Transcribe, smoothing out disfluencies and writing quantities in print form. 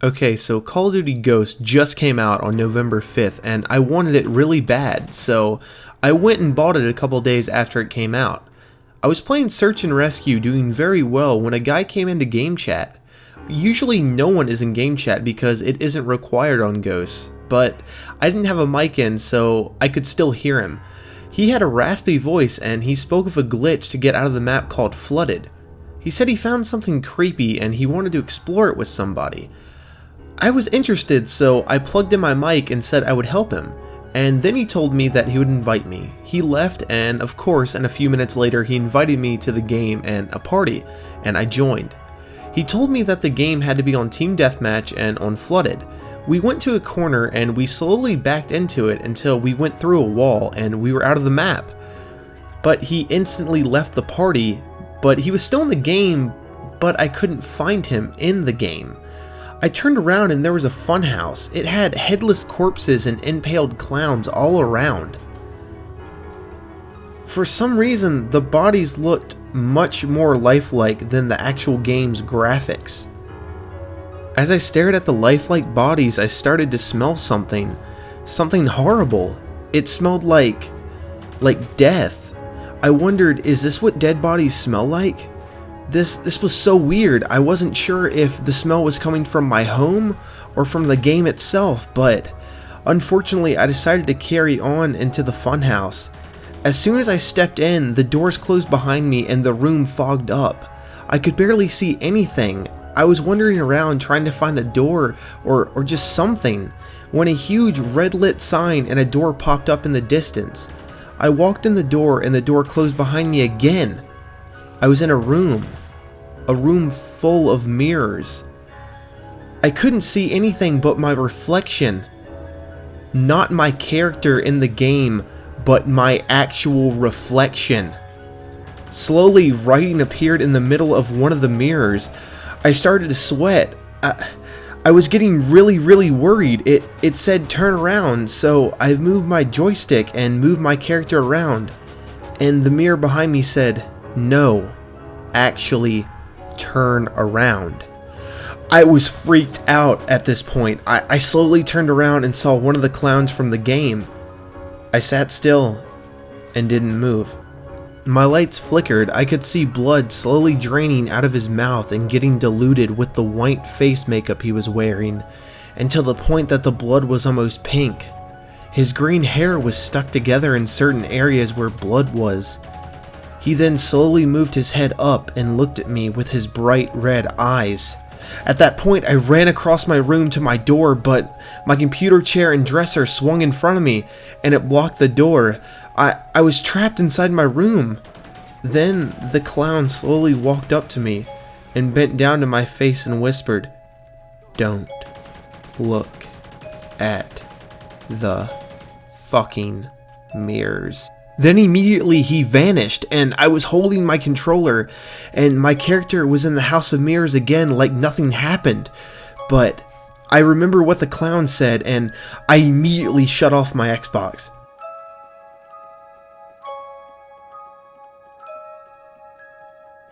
Okay, so Call of Duty Ghosts just came out on November 5th, and I wanted it really bad, so I went and bought it a couple days after it came out. I was playing Search and Rescue doing very well when a guy came into game chat. Usually no one is in game chat because it isn't required on Ghosts, but I didn't have a mic in so I could still hear him. He had a raspy voice and he spoke of a glitch to get out of the map called Flooded. He said he found something creepy and he wanted to explore it with somebody. I was interested, so I plugged in my mic and said I would help him, and then he told me that he would invite me. He left, and of course, and a few minutes later he invited me to the game and a party, and I joined. He told me that the game had to be on Team Deathmatch and on Flooded. We went to a corner and we slowly backed into it until we went through a wall and we were out of the map. But he instantly left the party, but he was still in the game, but I couldn't find him in the game. I turned around and there was a funhouse. It had headless corpses and impaled clowns all around. For some reason, the bodies looked much more lifelike than the actual game's graphics. As I stared at the lifelike bodies, I started to smell something horrible. It smelled like death. I wondered, is this what dead bodies smell like? This was so weird. I wasn't sure if the smell was coming from my home or from the game itself, but unfortunately I decided to carry on into the funhouse. As soon as I stepped in, the doors closed behind me and the room fogged up. I could barely see anything. I was wandering around trying to find a door or just something, when a huge red lit sign and a door popped up in the distance. I walked in the door and the door closed behind me again. I was in a room full of mirrors. I couldn't see anything but my reflection. Not my character in the game, but my actual reflection. Slowly, writing appeared in the middle of one of the mirrors. I started to sweat. I was getting really worried. It said turn around, so I moved my joystick and moved my character around. And the mirror behind me said, no, actually turn around. I was freaked out at this point. I slowly turned around and saw one of the clowns from the game. I sat still and didn't move. My lights flickered. I could see blood slowly draining out of his mouth and getting diluted with the white face makeup he was wearing, until the point that the blood was almost pink. His green hair was stuck together in certain areas where blood was. He then slowly moved his head up and looked at me with his bright red eyes. At that point, I ran across my room to my door, but my computer chair and dresser swung in front of me, and it blocked the door. I was trapped inside my room. Then the clown slowly walked up to me and bent down to my face and whispered, "Don't look at the fucking mirrors." Then immediately he vanished, and I was holding my controller, and my character was in the House of Mirrors again like nothing happened. But I remember what the clown said, and I immediately shut off my Xbox.